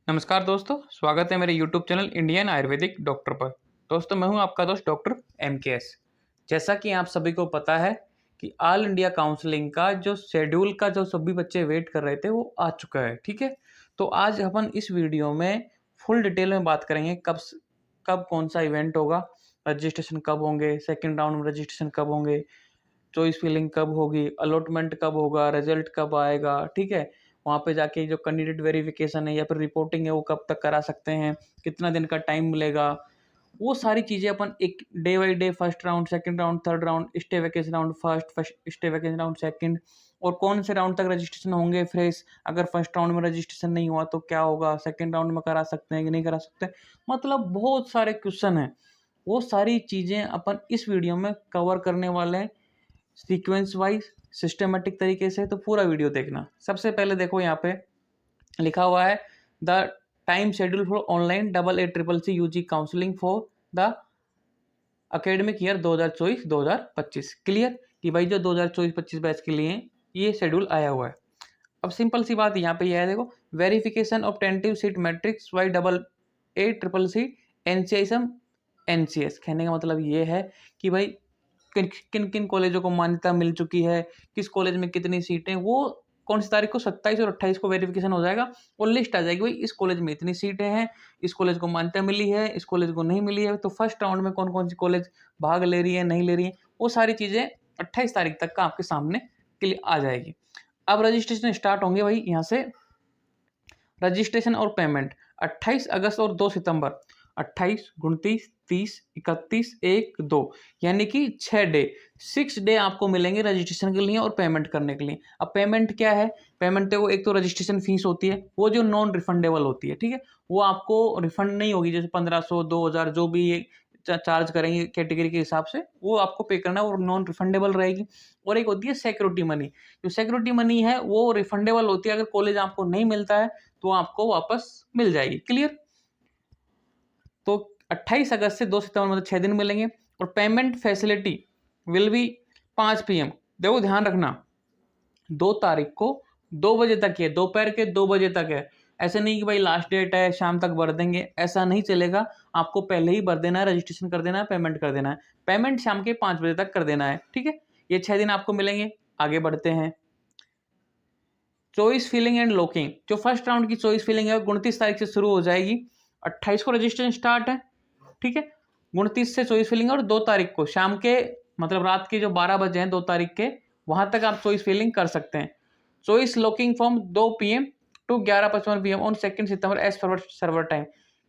नमस्कार दोस्तों, स्वागत है मेरे YouTube channel Indian Ayurvedic doctor पर। दोस्तों, मैं हूं आपका दोस्त डॉक्टर MKS। जैसा कि आप सभी को पता है कि ऑल इंडिया काउंसलिंग का जो शेड्यूल का जो सभी बच्चे वेट कर रहे थे वो आ चुका है। ठीक है, तो आज अपन इस वीडियो में फुल डिटेल में बात करेंगे कब कौन सा इवेंट होगा, रजिस्ट्रेशन कब होंगे, सेकेंड राउंड में रजिस्ट्रेशन कब होंगे, चॉइस फिलिंग कब होगी, अलॉटमेंट कब होगा, रिजल्ट कब आएगा। ठीक है, वहाँ पे जाके जो कैंडिडेट वेरिफिकेशन है या फिर रिपोर्टिंग है वो कब तक करा सकते हैं, कितना दिन का टाइम मिलेगा, वो सारी चीज़ें अपन एक day by day, first round, second round, third round, stay vacation round first stay vacation round second, और कौन से राउंड तक रजिस्ट्रेशन होंगे फ्रेश। अगर फर्स्ट राउंड में रजिस्ट्रेशन नहीं हुआ तो क्या होगा, सेकंड राउंड में करा सकते हैं कि नहीं करा सकते। मतलब बहुत सारे क्वेश्चन हैं, वो सारी चीज़ें अपन इस वीडियो में कवर करने वाले हैं सीक्वेंस वाइज, सिस्टमेटिक तरीके से। तो पूरा वीडियो देखना। सबसे पहले देखो, यहाँ पे लिखा हुआ है the time schedule for online AA CCC UG counselling for the academic year 2024-2025। Clear कि भाई जो 2024-25 बैच के लिए ये शेड्यूल आया हुआ है। अब सिंपल सी बात यहाँ पे यह है, देखो, verification of tentative seat matrix by AA CCC NCISM NCS। कहने का मतलब ये है कि भाई किन किन किन कॉलेजों को मान्यता मिल चुकी है, किस कॉलेज में कितनी सीटें, वो कौन सी तारीख को 27 और 28 को वेरिफिकेशन हो जाएगा और लिस्ट आ जाएगी, भाई इस कॉलेज में इतनी सीटें हैं, इस कॉलेज को मान्यता मिली है, इस कॉलेज को नहीं मिली है। तो फर्स्ट राउंड में कौन कौन सी कॉलेज भाग ले रही है, नहीं ले रही है, वो सारी चीज़ें 28 तारीख तक का आपके सामने क्लियर आ जाएगी। अब रजिस्ट्रेशन स्टार्ट होंगे भाई यहाँ से। रजिस्ट्रेशन और पेमेंट 28 अगस्त और 2 सितंबर, 28, 29, 30, 31, 1, 2, यानी कि 6 डे, 6 डे आपको मिलेंगे रजिस्ट्रेशन के लिए और पेमेंट करने के लिए। अब पेमेंट क्या है? पेमेंट देखो, एक तो रजिस्ट्रेशन फीस होती है, वो जो नॉन रिफंडेबल होती है। ठीक है, वो आपको रिफंड नहीं होगी, जैसे 1500, 2000 जो भी ये चार्ज करेंगे कैटेगरी के हिसाब से, वो आपको पे करना है और नॉन रिफंडेबल रहेगी। और एक होती है सिक्योरिटी मनी। जो सिक्योरिटी मनी है वो रिफंडेबल होती है, अगर कॉलेज आपको नहीं मिलता है तो आपको वापस मिल जाएगी। क्लियर? तो 28 अगस्त से 2 सितंबर, मतलब 6 दिन मिलेंगे। और payment facility will be 5 PM। देखो ध्यान रखना, 2 तारीख को 2 बजे तक है, दोपहर के 2 बजे तक है। ऐसे नहीं कि भाई लास्ट डेट है शाम तक भर देंगे, ऐसा नहीं चलेगा। आपको पहले ही भर देना है, रजिस्ट्रेशन कर देना है, पेमेंट कर देना है। पेमेंट शाम के 5 बजे तक कर देना है। ठीक है, ये 6 दिन आपको मिलेंगे। आगे बढ़ते हैं। चॉइस फिलिंग एंड लॉकिंग, जो फर्स्ट राउंड की चॉइस फिलिंग है 29 तारीख से शुरू हो जाएगी। 28 को रजिस्ट्रेशन स्टार्ट है। ठीक है, 29 से चॉइस फिलिंग, और 2 तारीख को शाम के, मतलब रात के जो 12 बजे हैं 2 तारीख के, वहां तक आप चॉइस फिलिंग कर सकते हैं। Choice locking form 2 PM to 11:55 PM on 2 सितंबर एज फॉरवर्ड सर्वर टाइम।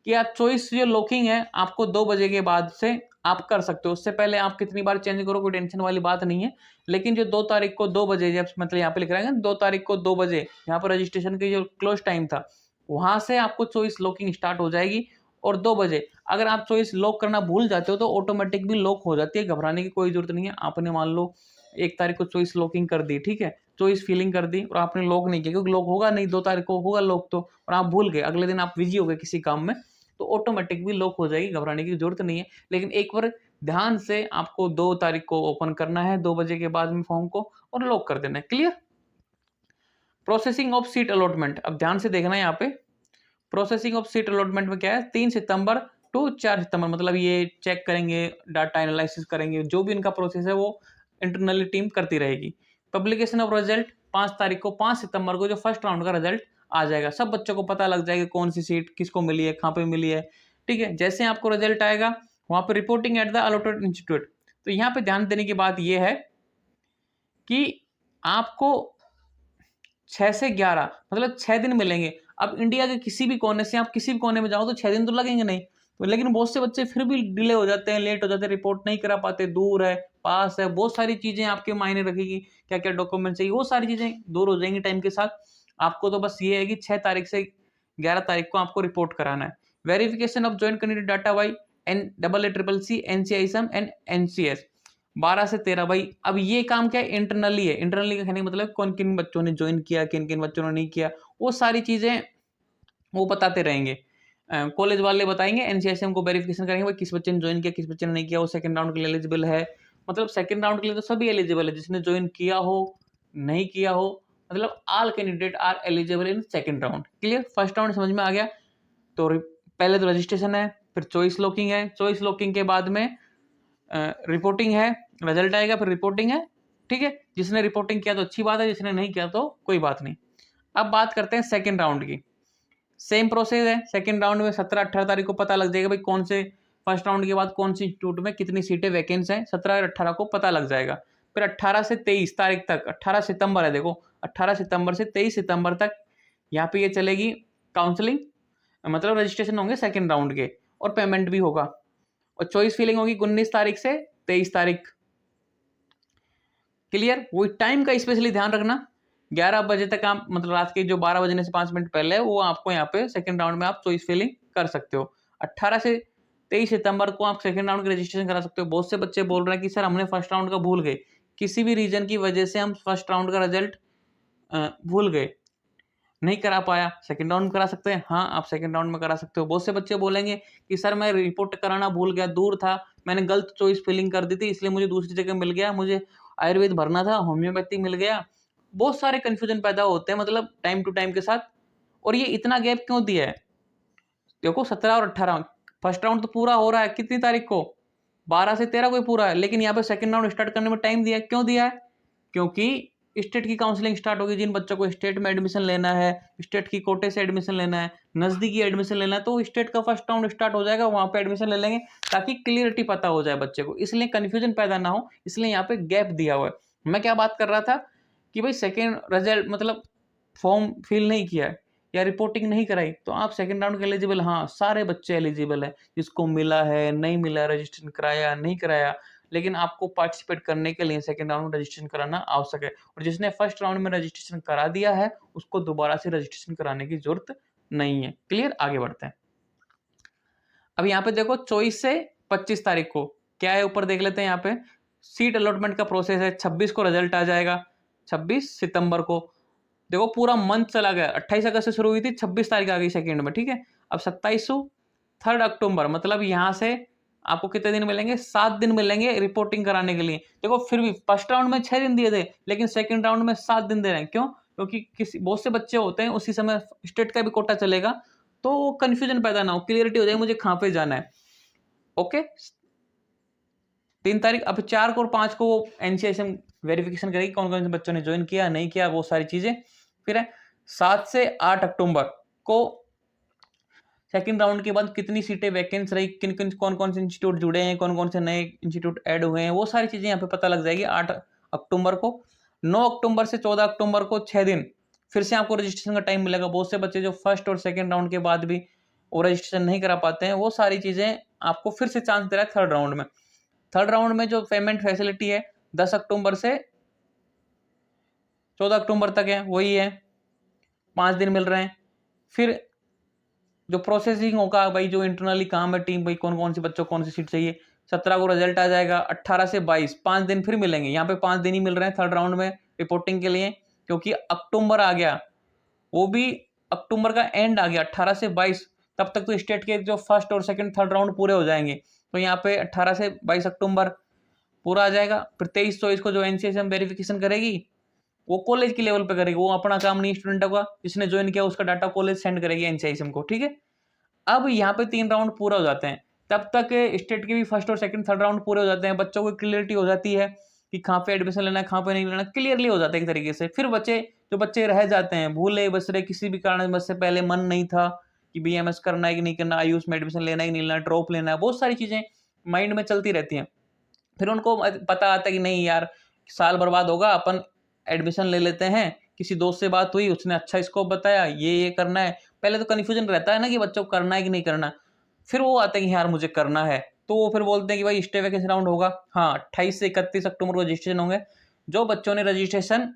कि आप चॉइस जो लॉकिंग है आपको 2 बजे के बाद से आप कर सकते हो, उससे पहले आप कितनी बार चेंज करो कोई टेंशन वाली बात नहीं है। लेकिन जो 2 तारीख को 2 बजे, जब मतलब यहाँ पे लिख रहा है 2 तारीख को 2 बजे, यहाँ पर रजिस्ट्रेशन की जो क्लोज टाइम था, वहां से आपको चॉइस लॉकिंग स्टार्ट हो जाएगी। और 2 बजे अगर आप चॉइस लॉक करना भूल जाते हो तो ऑटोमेटिक भी लॉक हो जाती है, घबराने की कोई जरूरत नहीं है। आपने मान लो 1 तारीख को चॉइस लॉकिंग कर दी, ठीक है, चॉइस फिलिंग कर दी और आपने लॉक नहीं किया, क्योंकि लॉक होगा नहीं, 2 तारीख को होगा लॉक तो, और आप भूल गए, अगले दिन आप बिजी हो गए किसी काम में, तो ऑटोमेटिक भी लॉक हो जाएगी, घबराने की जरूरत नहीं है। लेकिन एक बार ध्यान से आपको 2 तारीख को ओपन करना है 2 बजे के बाद में फॉर्म को, और लॉक कर देना है। Clear? Processing of seat allotment, अब ध्यान से देखना है यहाँ पे। प्रोसेसिंग ऑफ सीट अलॉटमेंट में क्या है, 3 सितंबर टू 4 सितंबर, मतलब ये चेक करेंगे, डाटा एनालिसिस करेंगे, जो भी इनका प्रोसेस है वो इंटरनली टीम करती रहेगी। पब्लिकेशन ऑफ रिजल्ट 5 तारीख को, 5 सितंबर को जो फर्स्ट राउंड का रिजल्ट आ जाएगा, सब बच्चों को पता लग जाएगा कौन सी सीट किसको मिली है, कहाँ पे मिली है। ठीक है, जैसे आपको रिजल्ट आएगा वहां पे reporting at the allotted institute. तो यहाँ पे ध्यान देने की बात यह है कि आपको 6 से 11, मतलब 6 दिन मिलेंगे। अब इंडिया के किसी भी कोने से आप किसी भी कोने में जाओ तो 6 दिन तो लगेंगे नहीं, तो लेकिन बहुत से बच्चे फिर भी डिले हो जाते हैं, लेट हो जाते हैं, रिपोर्ट नहीं करा पाते, दूर है, पास है, बहुत सारी चीजें आपके मायने रखेगी, क्या क्या डॉक्यूमेंट चाहिए, वो सारी चीजें दूर हो जाएंगी टाइम के साथ। आपको तो बस ये है कि 6 तारीख से 11 तारीख को आपको रिपोर्ट कराना है। Verification of joint candidate data by AA CCC NCISM and NCS 12 से 13। भाई अब ये काम क्या है, इंटरनली है। इंटरनली का कहने का मतलब कौन किन बच्चों ने ज्वाइन किया, किन किन बच्चों ने नहीं किया, वो सारी चीजें वो बताते रहेंगे। कॉलेज वाले बताएंगे, NCSM को वेरिफिकेशन करेंगे भाई किस बच्चे ने ज्वाइन किया, किस बच्चे ने नहीं किया, वो सेकंड राउंड के लिए एलिजिबल है। मतलब सेकंड राउंड के लिए तो सभी एलिजिबल है, जिसने ज्वाइन किया हो, नहीं किया हो, मतलब all candidate are eligible in second round. Clear? First round समझ में आ गया। तो पहले तो रजिस्ट्रेशन है, फिर चॉइस लॉकिंग है, चॉइस लॉकिंग के बाद में रिपोर्टिंग है, रिजल्ट आएगा, फिर रिपोर्टिंग है। ठीक है, जिसने रिपोर्टिंग किया तो अच्छी बात है, जिसने नहीं किया तो कोई बात नहीं। अब बात करते हैं सेकेंड राउंड की। सेम प्रोसेस है, सेकेंड राउंड में 17-18 तारीख को पता लग जाएगा भाई कौन से, फर्स्ट राउंड के बाद कौन सी इंस्टीट्यूट में कितनी सीटें वैकेंस हैं, 17 और 18 को पता लग जाएगा। फिर 18 से 23 तारीख तक, 18 सितंबर है, देखो 18 सितंबर से 23 सितंबर तक यहाँ पे ये चलेगी काउंसलिंग, मतलब रजिस्ट्रेशन होंगे सेकेंड राउंड के, और पेमेंट भी होगा। और चॉइस फिलिंग होगी 19 तारीख से 23 तारीख। क्लियर? वो टाइम का स्पेशली ध्यान रखना, 11 बजे तक आप, मतलब रात के जो 12 बजने से 5 मिनट पहले, वो आपको यहाँ पे सेकंड राउंड में आप चॉइस फिलिंग कर सकते हो। 18 से 23 सितंबर को आप सेकंड राउंड की रजिस्ट्रेशन करा सकते हो। बहुत से बच्चे बोल रहे हैं कि सर हमने फर्स्ट राउंड का भूल गए, किसी भी रीजन की वजह से हम फर्स्ट राउंड का रिजल्ट भूल गए, नहीं करा पाया, सेकंड राउंड में करा सकते हैं। हाँ, आप सेकंड राउंड में करा सकते हो। बहुत से बच्चे बोलेंगे कि सर मैं रिपोर्ट कराना भूल गया, दूर था, मैंने गलत चॉइस फिलिंग कर दी थी, इसलिए मुझे दूसरी जगह मिल गया, मुझे आयुर्वेद भरना था, होम्योपैथी मिल गया। बहुत सारे कंफ्यूजन पैदा होते हैं, मतलब टाइम टू टाइम के साथ। और ये इतना गैप क्यों दिया है? देखो 17 और 18, फर्स्ट राउंड तो पूरा हो रहा है कितनी तारीख को, 12 से 13 को ही पूरा है, लेकिन यहाँ पे सेकंड राउंड स्टार्ट करने में टाइम दिया है। क्यों दिया है? क्योंकि स्टेट की काउंसलिंग स्टार्ट होगी, जिन बच्चों को स्टेट में एडमिशन लेना है, स्टेट की कोटे से एडमिशन लेना है, नजदीकी एडमिशन लेना है, तो स्टेट का फर्स्ट राउंड स्टार्ट हो जाएगा, वहां पे एडमिशन ले लेंगे, ताकि क्लियरिटी पता हो जाए बच्चे को, इसलिए कंफ्यूजन पैदा ना हो, इसलिए यहाँ पे गैप दिया हुआ है। मैं क्या बात कर रहा था कि भाई सेकेंड रिजल्ट, मतलब फॉर्म फिल नहीं किया है या रिपोर्टिंग नहीं कराई, तो आप सेकंड राउंड के एलिजिबल, हाँ सारे बच्चे एलिजिबल है, जिसको मिला है, नहीं मिला, रजिस्ट्रेशन कराया नहीं कराया, लेकिन आपको पार्टिसिपेट करने के लिए सेकंड राउंड में रजिस्ट्रेशन कराना आवश्यक है। और जिसने फर्स्ट राउंड में रजिस्ट्रेशन करा दिया है, उसको दोबारा से रजिस्ट्रेशन कराने की जरूरत नहीं है। क्लियर? आगे बढ़ते हैं। अब यहाँ पे देखो 24 से 25 तारीख को क्या है, ऊपर देख लेते हैं। यहाँ पे सीट अलॉटमेंट का प्रोसेस है, 26 को रिजल्ट आ जाएगा, 26 सितंबर को। देखो पूरा मंथ चला गया, 28 अगस्त से शुरू हुई थी, 26 तारीख आ गई सेकंड में। ठीक है, अब 27 3 अक्टूबर, मतलब यहाँ से आपको कितने दिन मिलेंगे? 7 दिन मिलेंगे रिपोर्टिंग कराने के लिए। देखो फिर भी फर्स्ट राउंड में 6 दिन दिए थे, लेकिन सेकंड राउंड में 7 दिन दे रहे हैं। क्यों? क्योंकि किसी, बहुत से बच्चे होते हैं उसी समय स्टेट का भी कोटा चलेगा, तो कंफ्यूजन पैदा ना हो, क्लियरिटी हो जाए मुझे कहाँ पे जाना है। ओके, 3 तारीख, अब 4 को और 5 को एनसीआईएम वेरिफिकेशन करेगी कौन कौन से बच्चों ने ज्वाइन किया नहीं किया, वो सारी चीजें। फिर है 7 से 8 अक्टूबर को सेकंड राउंड के बाद कितनी सीटें वैकेंट रही, किन किन कौन कौन से इंस्टीट्यूट जुड़े हैं, कौन कौन से नए इंस्टीट्यूट ऐड हुए हैं, वो सारी चीजें यहाँ पे पता लग जाएगी 8 अक्टूबर को। 9 अक्टूबर से 14 अक्टूबर को 6 दिन फिर से आपको रजिस्ट्रेशन का टाइम मिलेगा। बहुत से बच्चे जो फर्स्ट और सेकंड राउंड के बाद भी वो रजिस्ट्रेशन नहीं करा पाते हैं, वो सारी चीजें आपको फिर से चांस दे रहा है थर्ड राउंड में। थर्ड राउंड में जो पेमेंट फैसिलिटी है 10 अक्टूबर से 14 अक्टूबर तक है, वही है, 5 दिन मिल रहे हैं। फिर जो प्रोसेसिंग होगा भाई, जो इंटरनली काम है टीम, भाई कौन कौन से बच्चों को कौन सी सीट चाहिए, 17 को रिजल्ट आ जाएगा। 18 से 22 5 दिन फिर मिलेंगे, यहाँ पे 5 दिन ही मिल रहे हैं थर्ड राउंड में रिपोर्टिंग के लिए, क्योंकि अक्टूबर आ गया, वो भी अक्टूबर का एंड आ गया 18 से 22, तब तक तो स्टेट के जो फर्स्ट और सेकंड थर्ड राउंड पूरे हो जाएंगे। तो यहाँ पे 18 से 22 अक्टूबर पूरा आ जाएगा। फिर 23-24 को जो एनसीएसएम वेरिफिकेशन करेगी, वो कॉलेज के लेवल पे करेगी, वो अपना काम नहीं स्टूडेंट का, जिसने ज्वाइन किया उसका डाटा कॉलेज सेंड करेगी एनसीआईएम को। ठीक है, अब यहाँ पे 3 राउंड पूरा हो जाते हैं, तब तक स्टेट के भी फर्स्ट और सेकंड थर्ड राउंड पूरे हो जाते हैं, बच्चों को क्लियरिटी हो जाती है कि कहाँ पे एडमिशन लेना है, कहाँ पे नहीं लेना, क्लियरली हो जाता है एक तरीके से। फिर जो बच्चे रह जाते हैं, भूले बसरे, किसी भी कारण बस से पहले मन नहीं था कि बीएमएस करना है कि नहीं करना, आयुष में एडमिशन लेना है कि नहीं लेना, ड्रॉप लेना है, बहुत सारी चीजें माइंड में चलती रहती हैं। फिर उनको पता आता है कि नहीं यार, साल बर्बाद होगा, अपन एडमिशन ले लेते हैं, किसी दोस्त से बात हुई, उसने अच्छा स्कोप बताया, ये करना है। पहले तो कन्फ्यूजन रहता है ना कि बच्चों को करना है कि नहीं करना, फिर वो आते हैं कि यार मुझे करना है, तो वो फिर बोलते हैं कि भाई स्टे वैकेंसी राउंड होगा। हाँ, 28 से 31 अक्टूबर को रजिस्ट्रेशन होंगे। जो बच्चों ने रजिस्ट्रेशन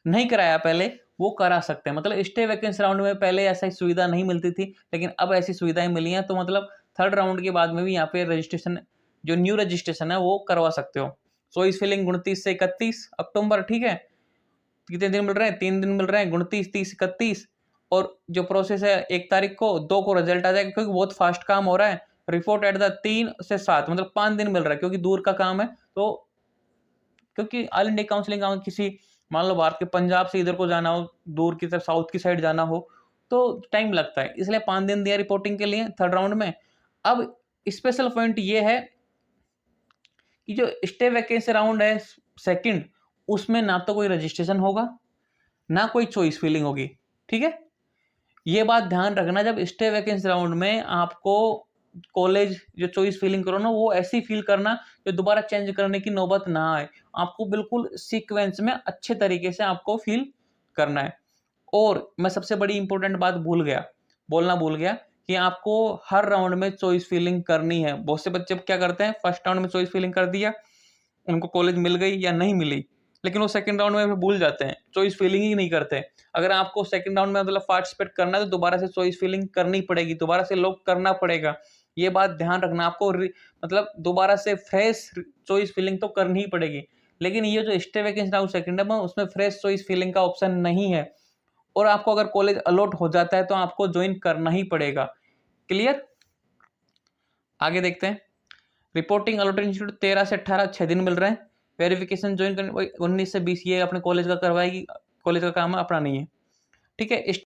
नहीं कराया पहले, वो करा सकते हैं। मतलब स्टे वैकेंसी राउंड में पहले ऐसा सुविधा नहीं मिलती थी, लेकिन अब ऐसी सुविधाएं मिली हैं, तो मतलब थर्ड राउंड के बाद में भी यहाँ पे रजिस्ट्रेशन, जो न्यू रजिस्ट्रेशन है, वो करवा सकते हो। सो इस फिलिंग 29 से 31 अक्टूबर। ठीक है, कितने दिन मिल रहे हैं? 3 दिन मिल रहे हैं, 29, 30, 31। और जो प्रोसेस है 1 तारीख को, 2 को रिजल्ट आ जाएगा, क्योंकि बहुत फास्ट काम हो रहा है। रिपोर्ट एट द 3 से 7, मतलब 5 दिन मिल रहा है, क्योंकि दूर का काम है। तो क्योंकि ऑल इंडिया काउंसलिंग का किसी, मान लो बाहर के पंजाब से इधर को जाना हो, दूर की तरफ साउथ की साइड जाना हो, तो टाइम लगता है, इसलिए 5 दिन दिया रिपोर्टिंग के लिए थर्ड राउंड में। अब स्पेशल पॉइंट ये है कि जो स्टे वैकेंसी राउंड है सेकंड, उसमें ना तो कोई रजिस्ट्रेशन होगा, ना कोई चॉइस फिलिंग होगी। ठीक है, ये बात ध्यान रखना, जब स्टे वैकेंसी राउंड में आपको कॉलेज जो चॉइस फिलिंग करो ना, वो ऐसी फील करना जो दोबारा चेंज करने की नौबत ना आए। आपको बिल्कुल सीक्वेंस में अच्छे तरीके से आपको फील करना है। और मैं सबसे बड़ी इंपॉर्टेंट बात बोलना भूल गया कि आपको हर राउंड में चॉइस फिलिंग करनी है। बहुत से बच्चे क्या करते हैं, फर्स्ट राउंड में चॉइस फिलिंग कर दिया, उनको कॉलेज मिल गई या नहीं मिली, लेकिन वो सेकंड राउंड में भूल जाते हैं, चॉइस फिलिंग ही नहीं करते। अगर आपको सेकंड राउंड में मतलब पार्टिसिपेट करना है तो दोबारा से चॉइस फिलिंग करनी पड़ेगी, दोबारा से लॉक करना पड़ेगा। ये बात ध्यान रखना, आपको मतलब दोबारा से फ्रेश चॉइस फिलिंग तो करनी ही पड़ेगी। लेकिन ये जो स्टे वैकेंसी राउंड सेकंड है, उसमें फ्रेश चॉइस फिलिंग का ऑप्शन नहीं है, और आपको अगर कॉलेज अलॉट हो जाता है तो आपको ज्वाइन करना ही पड़ेगा। क्लियर? आगे देखते हैं। रिपोर्टिंग अलॉटेड इंस्टीट्यूट 13 से 18 6 दिन मिल रहे हैं। वेरिफिकेशन ज्वाइन करने 19 से 20 ये अपने कॉलेज का करवाएगी, कॉलेज का काम है, अपना नहीं है। ठीक है।